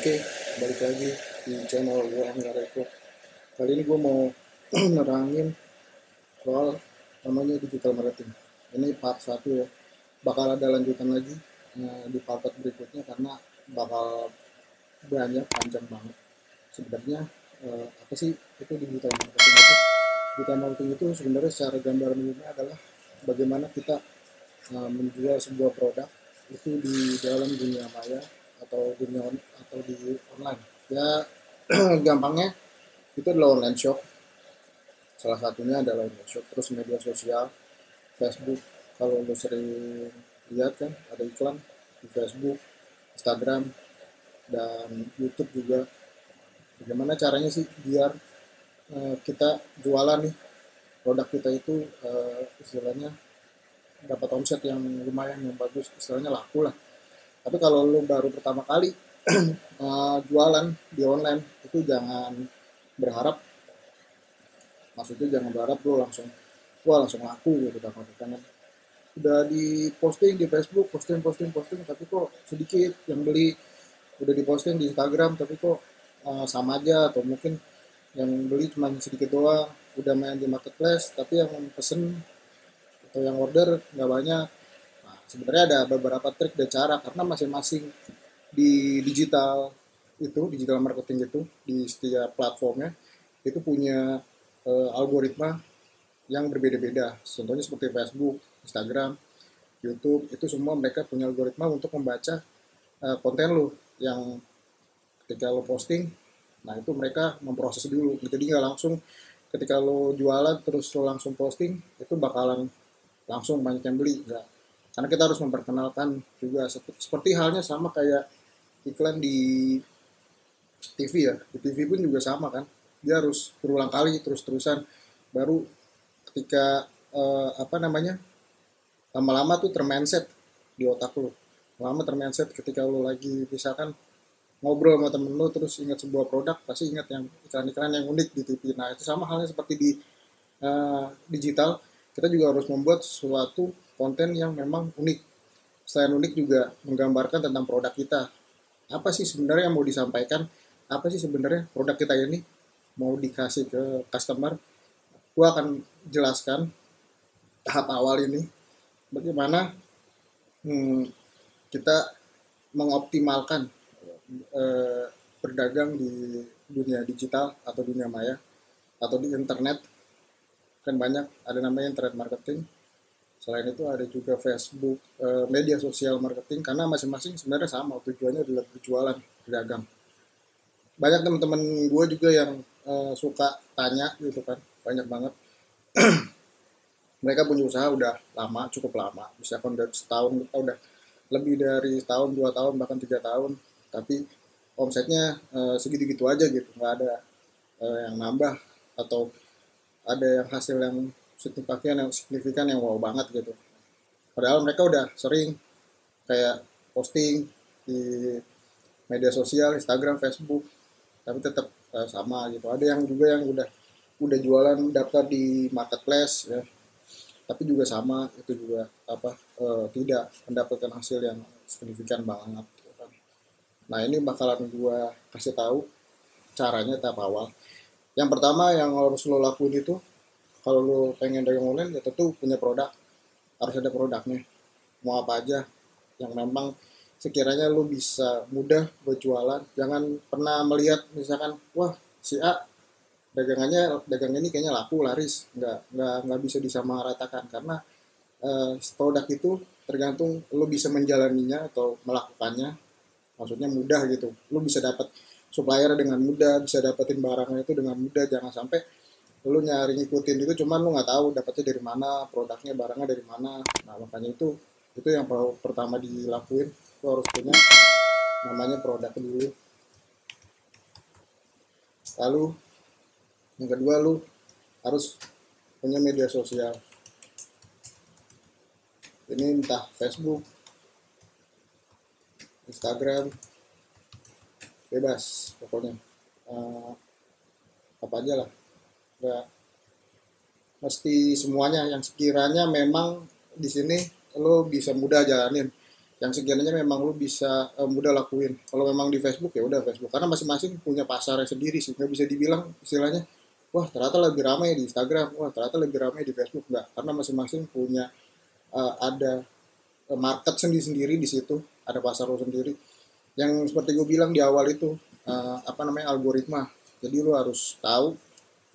Oke, balik lagi di channel gue Angga Reko. Kali ini gue mau nerangin soal namanya digital marketing. Ini part 1 ya. Bakal ada lanjutan lagi di part berikutnya karena bakal banyak, panjang banget. Sebenarnya apa sih itu digital marketing itu? Digital marketing itu sebenarnya secara gambaran umumnya adalah bagaimana kita menjual sebuah produk itu di dalam dunia maya atau di online ya. Gampangnya itu adalah online shop, salah satunya adalah online shop, terus media sosial Facebook. Kalau lo sering lihat kan ada iklan di Facebook, Instagram, dan YouTube juga. Bagaimana caranya sih biar kita jualan nih produk kita itu istilahnya dapat omset yang lumayan, yang bagus, istilahnya laku lah. Tapi kalau lo baru pertama kali jualan di online itu jangan berharap, maksudnya jangan berharap lo langsung langsung laku gitu. Karena udah di posting di Facebook, posting tapi kok sedikit yang beli, udah diposting di Instagram tapi kok sama aja, atau mungkin yang beli cuma sedikit doang, udah main di marketplace tapi yang pesen atau yang order nggak banyak. Nah, sebenarnya ada beberapa trik dan cara, karena masing-masing di digital marketing itu di setiap platformnya itu punya algoritma yang berbeda-beda. Contohnya seperti Facebook, Instagram, YouTube, itu semua mereka punya algoritma untuk membaca konten lo yang ketika lo posting. Nah itu mereka memproses dulu, jadi nggak langsung ketika lo jualan terus lo langsung posting itu bakalan langsung banyak yang beli, enggak. Karena kita harus memperkenalkan juga, seperti halnya sama kayak iklan di TV ya. Di TV pun juga sama kan, dia harus berulang kali terus-terusan, baru ketika lama-lama tuh termindset di otak lo. Lama termindset ketika lo lagi misalkan ngobrol sama temen lo terus ingat sebuah produk, pasti ingat yang iklan-iklan yang unik di TV. Nah itu sama halnya seperti di digital, kita juga harus membuat suatu konten yang memang unik. Selain unik juga menggambarkan tentang produk kita. Apa sih sebenarnya yang mau disampaikan? Apa sih sebenarnya produk kita ini mau dikasih ke customer? Gua akan jelaskan tahap awal ini bagaimana kita mengoptimalkan berdagang di dunia digital atau dunia maya atau di internet. Kan banyak, ada namanya internet marketing. Selain itu ada juga Facebook, media sosial marketing, karena masing-masing sebenarnya sama, tujuannya adalah berjualan, berdagang. Banyak teman-teman gue juga yang suka tanya gitu kan, banyak banget. Mereka punya usaha udah lama, cukup lama, misalkan udah setahun, udah lebih dari setahun, 2 tahun, bahkan 3 tahun, tapi omsetnya segitu-gitu aja gitu, nggak ada yang nambah atau ada yang hasil yang signifikan yang wow banget gitu. Padahal mereka udah sering kayak posting di media sosial, Instagram, Facebook, tapi tetap sama gitu. Ada yang juga yang udah jualan daftar di marketplace ya, tapi juga sama, itu juga tidak mendapatkan hasil yang signifikan banget gitu kan. Nah ini bakalan gue kasih tahu caranya tahap awal. Yang pertama yang harus lo lakuin itu, kalau lo pengen dagang online ya tentu punya produk, harus ada produknya. Mau apa aja yang memang sekiranya lo bisa mudah buat jualan. Jangan pernah melihat misalkan, wah si A dagangnya ini kayaknya laku, laris. Nggak bisa disamaratakan, karena produk itu tergantung lo bisa menjalaninya atau melakukannya. Maksudnya mudah gitu, lo bisa dapat supplier dengan mudah, bisa dapetin barangnya itu dengan mudah. Jangan sampai lu nyari ngikutin itu cuman lu nggak tahu dapetnya dari mana, produknya, barangnya dari mana. Nah makanya itu yang pertama dilakuin, lu harus punya namanya produk dulu. Lalu yang kedua, lu harus punya media sosial. Ini entah Facebook, Instagram, bebas pokoknya, apa aja lah, nggak mesti semuanya. Yang sekiranya memang di sini lo bisa mudah jalanin. yang sekiranya memang lu bisa mudah lakuin. Kalau memang di Facebook ya udah Facebook, karena masing-masing punya pasarnya sendiri sih, nggak bisa dibilang istilahnya wah ternyata lebih ramai di Instagram, wah ternyata lebih ramai di Facebook, nggak, karena masing-masing punya ada market sendiri-sendiri di situ, ada pasar lo sendiri. Yang seperti gue bilang di awal itu apa namanya, algoritma. Jadi lo harus tahu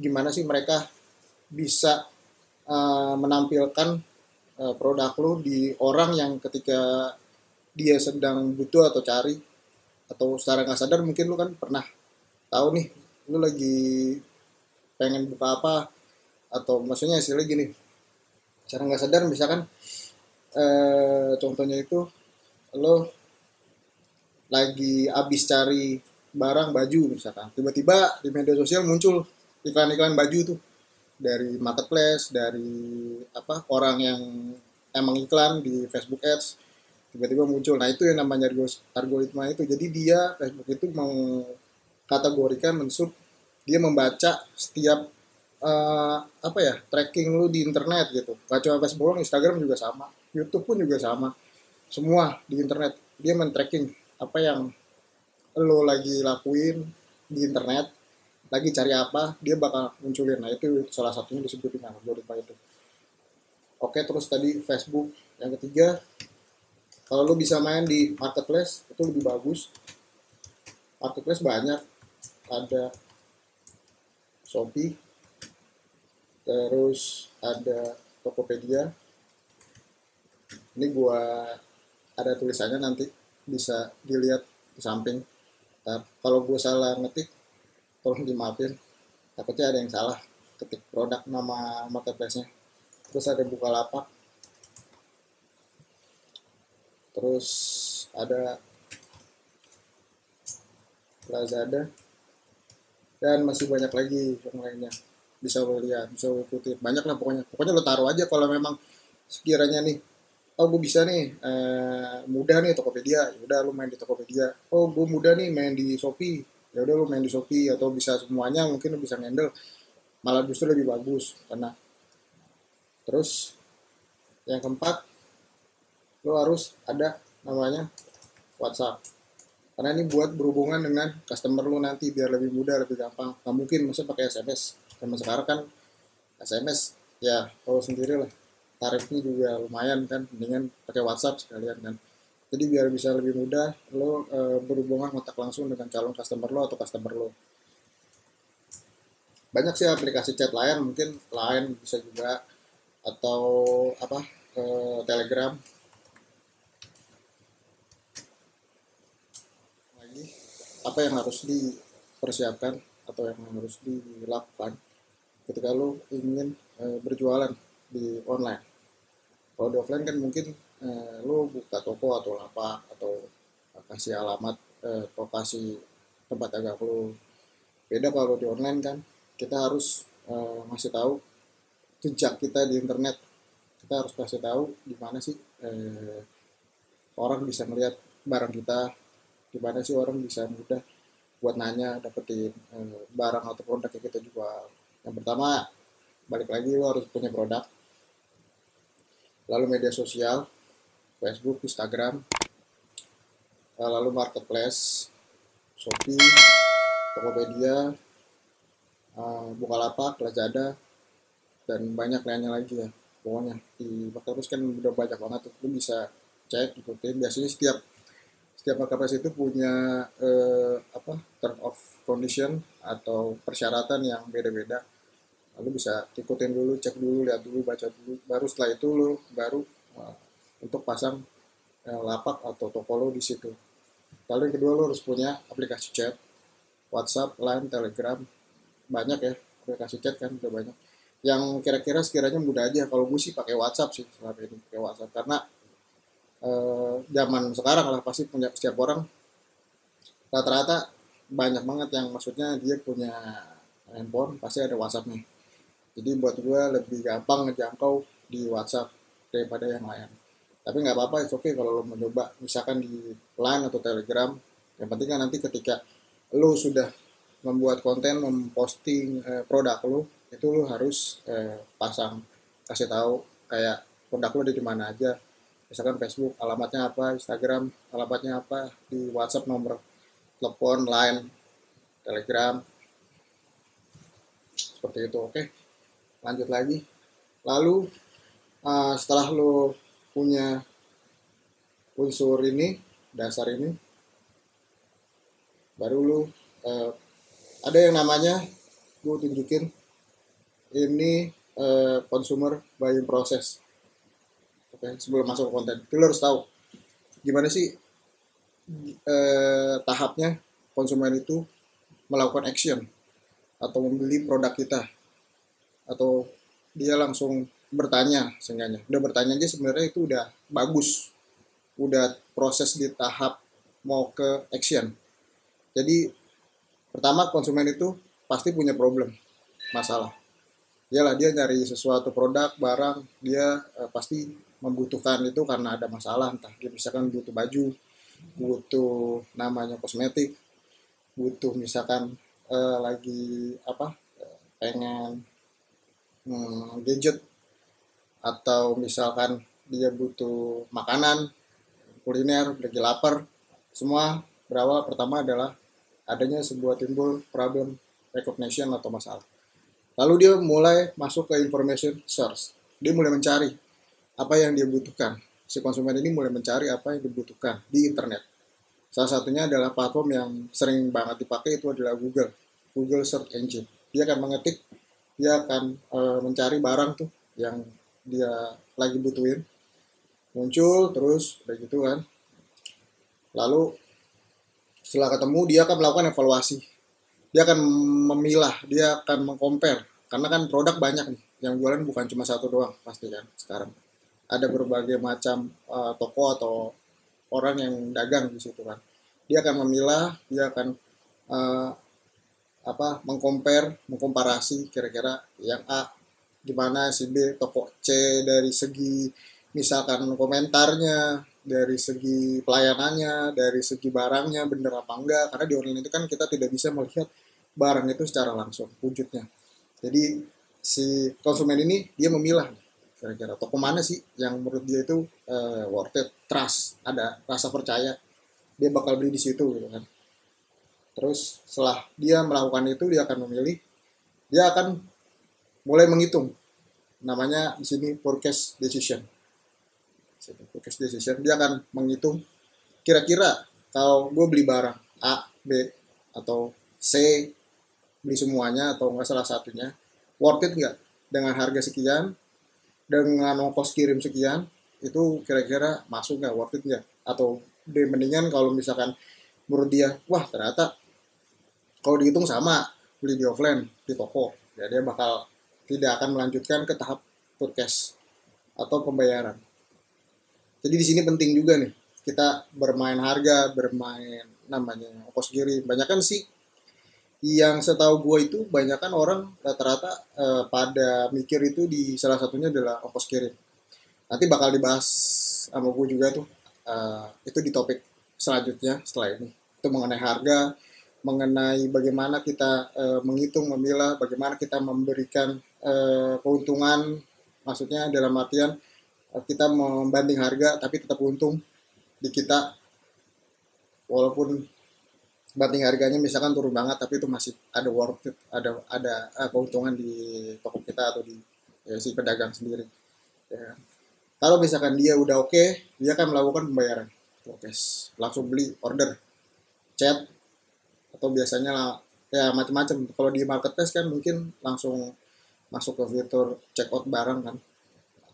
gimana sih mereka bisa menampilkan produk lo di orang yang ketika dia sedang butuh atau cari, atau secara nggak sadar mungkin lo kan pernah tahu nih, lo lagi pengen buka apa, atau maksudnya hasilnya gini, secara nggak sadar misalkan contohnya itu lo lagi abis cari barang baju misalkan, tiba-tiba di media sosial muncul iklan-iklan baju tuh dari marketplace, dari apa, orang yang emang iklan di Facebook Ads, tiba-tiba muncul. Nah itu yang namanya algoritma itu. Jadi dia, Facebook itu mengkategorikan, mensub, dia membaca setiap apa ya, tracking lu di internet gitu. Gak cuma Facebook, Instagram juga sama, YouTube pun juga sama, semua di internet dia men-tracking apa yang lo lagi lakuin di internet, lagi cari apa, dia bakal munculin. Nah itu salah satunya disebut dengan algoritma itu. Oke, terus tadi Facebook. Yang ketiga, kalau lo bisa main di marketplace itu lebih bagus. Marketplace banyak, ada Shopee, terus ada Tokopedia. Ini gua ada tulisannya, nanti bisa dilihat di samping. Nah, kalau gue salah ngetik tolong dimaafin, takutnya ada yang salah ketik produk nama marketplace-nya. Terus ada Bukalapak, terus ada Lazada, dan masih banyak lagi yang lainnya. Bisa lo lihat, bisa lo ikuti, banyak lah pokoknya lo taruh aja kalau memang sekiranya nih, oh gue bisa nih mudah nih Tokopedia, ya udah lu main di Tokopedia. Oh gue mudah nih main di Shopee, ya udah lu main di Shopee. Atau bisa semuanya, mungkin lu bisa handle, malah justru lebih bagus. Karena terus yang keempat, lu harus ada namanya WhatsApp, karena ini buat berhubungan dengan customer lu nanti biar lebih mudah, lebih gampang. Nggak mungkin masa pakai SMS, zaman sekarang kan SMS ya tahu sendiri lah, tarifnya juga lumayan kan, mendingan pakai WhatsApp sekalian kan. Jadi biar bisa lebih mudah lo berhubungan kontak langsung dengan calon customer lo atau customer lo. Banyak sih aplikasi chat lain, mungkin lain bisa juga, atau apa, Telegram. Lagi apa yang harus dipersiapkan atau yang harus dilakukan ketika lo ingin berjualan di online. Kalau di offline kan mungkin lo buka toko atau lapak, atau kasih alamat atau kasih tempat dagang lo. Beda kalau di online kan kita harus ngasih tahu jejak kita di internet. Kita harus kasih tahu di mana sih orang bisa melihat barang kita, di mana sih orang bisa mudah buat nanya dapetin barang atau produk yang kita jual. Yang pertama, balik lagi, lo harus punya produk, lalu media sosial, Facebook, Instagram, lalu marketplace, Shopee, Tokopedia, Bukalapak, Lazada, dan banyak lainnya lagi ya. Pokoknya di marketplace kan udah banyak banget tuh, lu bisa cek, ikutin. Biasanya setiap marketplace itu punya term of condition atau persyaratan yang beda-beda. Lalu bisa ikutin dulu, cek dulu, lihat dulu, baca dulu, baru setelah itu lo baru untuk pasang lapak atau toko lo di situ. Lalu yang kedua, lo harus punya aplikasi chat, WhatsApp, Line, Telegram. Banyak ya aplikasi chat kan, udah banyak. Yang kira-kira sekiranya mudah aja, kalau gue sih pakai WhatsApp sih selama ini, pakai WhatsApp. Karena zaman sekarang lah pasti punya, setiap orang rata-rata banyak banget yang maksudnya dia punya handphone, pasti ada WhatsApp nih. Jadi buat gue lebih gampang ngejangkau di WhatsApp daripada yang lain. Tapi nggak apa-apa, it's okay kalau lo mencoba misalkan di Line atau Telegram. Yang penting kan nanti ketika lo sudah membuat konten, memposting produk lo, itu lo harus pasang, kasih tahu kayak produk lo ada di mana aja, misalkan Facebook alamatnya apa, Instagram alamatnya apa, di WhatsApp nomor telepon, Line, Telegram, seperti itu. Oke, lanjut lagi. Lalu setelah lo punya unsur ini, dasar ini, baru lo ada yang namanya, gue tunjukin ini consumer buying process. Oke, sebelum masuk ke konten, lo harus tahu gimana sih tahapnya konsumen itu melakukan action atau membeli produk kita, atau dia langsung bertanya. Seenggaknya udah bertanya aja sebenarnya itu udah bagus, udah proses di tahap mau ke action. Jadi pertama, konsumen itu pasti punya problem, masalah. Iyalah, dia nyari sesuatu produk, barang, dia pasti membutuhkan itu karena ada masalah. Entah dia misalkan butuh baju, butuh namanya kosmetik, butuh misalkan lagi pengen gadget, atau misalkan dia butuh makanan, kuliner, lagi lapar. Semua berawal pertama adalah adanya sebuah timbul problem recognition atau masalah. Lalu dia mulai masuk ke information source. Dia mulai mencari apa yang dia butuhkan. Si konsumen ini mulai mencari apa yang dibutuhkan di internet. Salah satunya adalah platform yang sering banget dipakai itu adalah Google Search Engine. Dia akan mengetik, dia akan mencari barang tuh yang dia lagi butuhin. Muncul terus, udah gitu kan. Lalu setelah ketemu, dia akan melakukan evaluasi. Dia akan memilah, dia akan mengcompare. Karena kan produk banyak nih, yang jualan bukan cuma satu doang pasti kan sekarang. Ada berbagai macam toko atau orang yang dagang di situ kan. Dia akan memilah, dia akan mengkomparasi kira-kira yang A gimana, si B, toko C dari segi misalkan komentarnya, dari segi pelayanannya, dari segi barangnya bener apa enggak. Karena di online itu kan kita tidak bisa melihat barang itu secara langsung wujudnya. Jadi si konsumen ini dia memilah kira-kira toko mana sih yang menurut dia itu worth it, trust, ada rasa percaya, dia bakal beli di situ gitu kan. Terus setelah dia melakukan itu, dia akan memilih, dia akan mulai menghitung, namanya di sini purchase decision. Purchase decision, dia akan menghitung kira-kira kalau gue beli barang A, B, atau C, beli semuanya atau nggak salah satunya, worth it nggak dengan harga sekian, dengan ongkos kirim sekian, itu kira-kira masuk nggak, worth it nggak, atau dia mendingan kalau misalkan menurut dia, wah ternyata kalau dihitung sama beli di offline di toko, ya dia bakal tidak akan melanjutkan ke tahap purchase atau pembayaran. Jadi di sini penting juga nih kita bermain harga, bermain namanya ongkos kirim. Banyakan sih yang setahu gue itu banyakan orang rata-rata pada mikir itu di salah satunya adalah ongkos kirim. Nanti bakal dibahas sama gue juga tuh itu di topik selanjutnya setelah ini. Itu mengenai harga, mengenai bagaimana kita menghitung, memilah, bagaimana kita memberikan keuntungan, maksudnya dalam artian kita membanding harga tapi tetap untung di kita, walaupun banding harganya misalkan turun banget tapi itu masih ada worth it, ada keuntungan di toko kita atau di si pedagang sendiri ya. Kalau misalkan dia udah oke, dia akan melakukan pembayaran cash, langsung beli, order, chat, atau biasanya ya macam-macam. Kalau di marketplace kan mungkin langsung masuk ke fitur check out barang kan.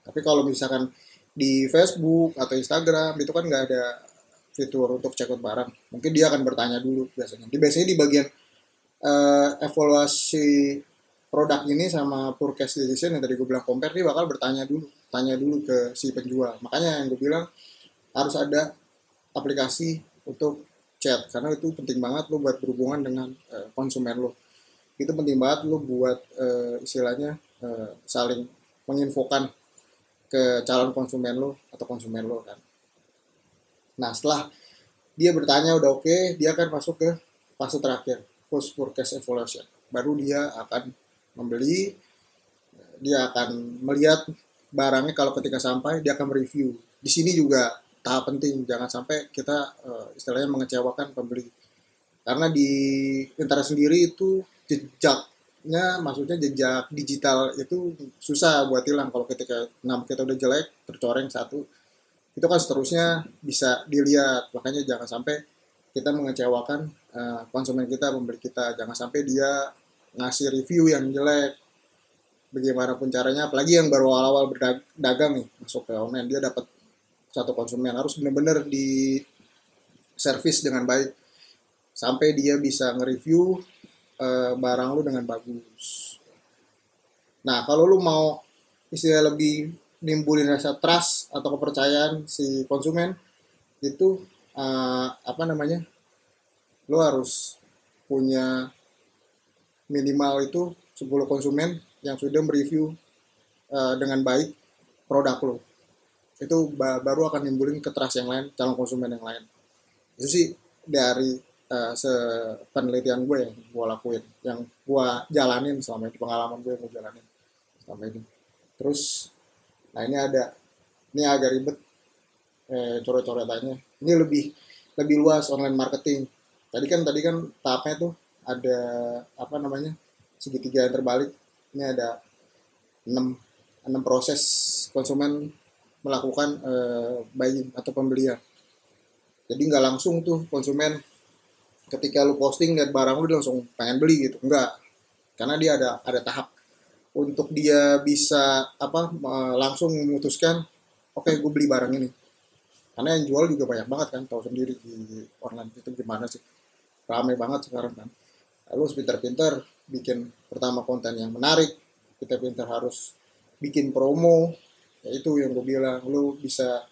Tapi kalau misalkan di Facebook atau Instagram itu kan nggak ada fitur untuk check out barang. Mungkin dia akan bertanya dulu biasanya. Biasanya di bagian evaluasi produk ini sama purchase decision yang tadi gue bilang compare, dia bakal tanya dulu ke si penjual. Makanya yang gue bilang harus ada aplikasi untuk chat, karena itu penting banget lo buat berhubungan dengan konsumen lo. Itu penting banget lo buat istilahnya saling menginfokan ke calon konsumen lo atau konsumen lo kan. Nah setelah dia bertanya udah oke, dia akan masuk ke fase terakhir, post purchase evaluation. Baru dia akan membeli, dia akan melihat barangnya kalau ketika sampai dia akan review. Di sini juga tahap penting, jangan sampai kita istilahnya mengecewakan pembeli. Karena di internet sendiri itu jejaknya, maksudnya jejak digital itu susah buat hilang. Kalau ketika nama kita udah jelek, tercoreng satu, itu kan seterusnya bisa dilihat. Makanya jangan sampai kita mengecewakan konsumen kita, pembeli kita. Jangan sampai dia ngasih review yang jelek, bagaimanapun caranya. Apalagi yang baru awal-awal berdagang nih, masuk ke online, dia dapat satu konsumen, harus benar-benar di service dengan baik sampai dia bisa nge-review barang lu dengan bagus. Nah, kalau lu mau istilah lebih nimbulin rasa trust atau kepercayaan si konsumen, itu apa namanya, lu harus punya minimal itu 10 konsumen yang sudah mereview dengan baik produk lo. Itu baru akan nimbulin ke trust yang lain, calon konsumen yang lain. Itu sih dari penelitian gue yang gue lakuin, yang gue jalanin selama ini, pengalaman gue yang gue jalanin selama ini. Terus, nah ini agak ribet coret-coretannya. Ini lebih luas, online marketing. Tadi kan tahapnya tuh ada apa namanya, segitiga yang terbalik. Ini ada 6 proses konsumen melakukan buying atau pembelian. Jadi nggak langsung tuh konsumen ketika lu posting lihat barang lu langsung pengen beli gitu, enggak. Karena dia ada tahap untuk dia bisa langsung memutuskan, oke, gue beli barang ini. Karena yang jual juga banyak banget kan, tahu sendiri di online itu gimana sih, ramai banget sekarang kan. Lalu harus pintar-pintar bikin pertama konten yang menarik, kita pintar harus bikin promo, ya itu yang gue bilang, lu bisa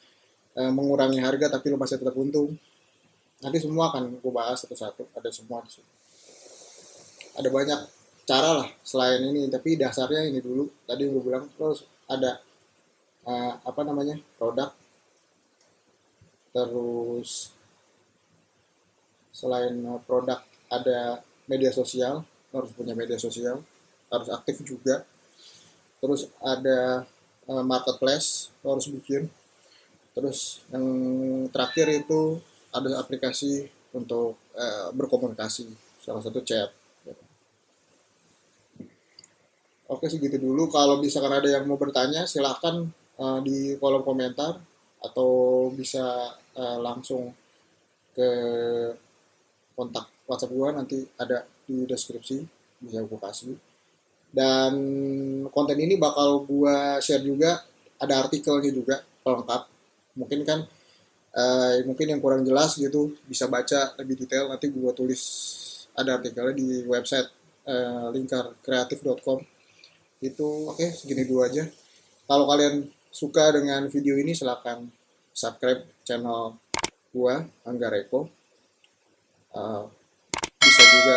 mengurangi harga tapi lu masih tetap untung. Nanti semua akan gue bahas satu-satu, ada semua di sini. Ada banyak cara lah selain ini, tapi dasarnya ini dulu. Tadi gue bilang terus ada produk, terus selain produk ada media sosial, harus punya media sosial, harus aktif juga. Terus ada marketplace, harus bikin. Terus yang terakhir itu ada aplikasi untuk berkomunikasi, salah satu chat. Oke, segitu dulu. Kalau misalkan ada yang mau bertanya, silahkan di kolom komentar atau bisa langsung ke kontak WhatsApp gue, nanti ada di deskripsi, bisa gue kasih. Dan konten ini bakal gue share juga, ada artikelnya juga pelengkap. Mungkin kan mungkin yang kurang jelas gitu, bisa baca lebih detail, nanti gue tulis, ada artikelnya di website lingkarkreatif.com. Itu oke, segini dulu aja. Kalau kalian suka dengan video ini, silahkan subscribe channel gue, Angga Reko. Bisa juga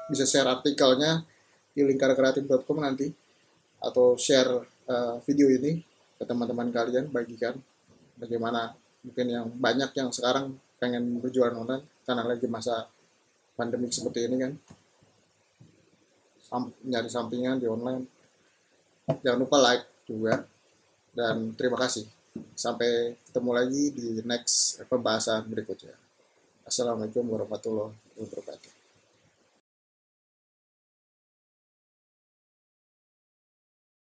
bisa share artikelnya di lingkarkreatif.com nanti, atau share video ini ke teman-teman kalian, bagikan. Bagaimana mungkin yang banyak yang sekarang pengen berjualan online karena lagi masa pandemi seperti ini kan, nyari sampingan di online. Jangan lupa like juga, dan terima kasih. Sampai ketemu lagi di next pembahasan berikutnya. Assalamualaikum warahmatullahi wabarakatuh.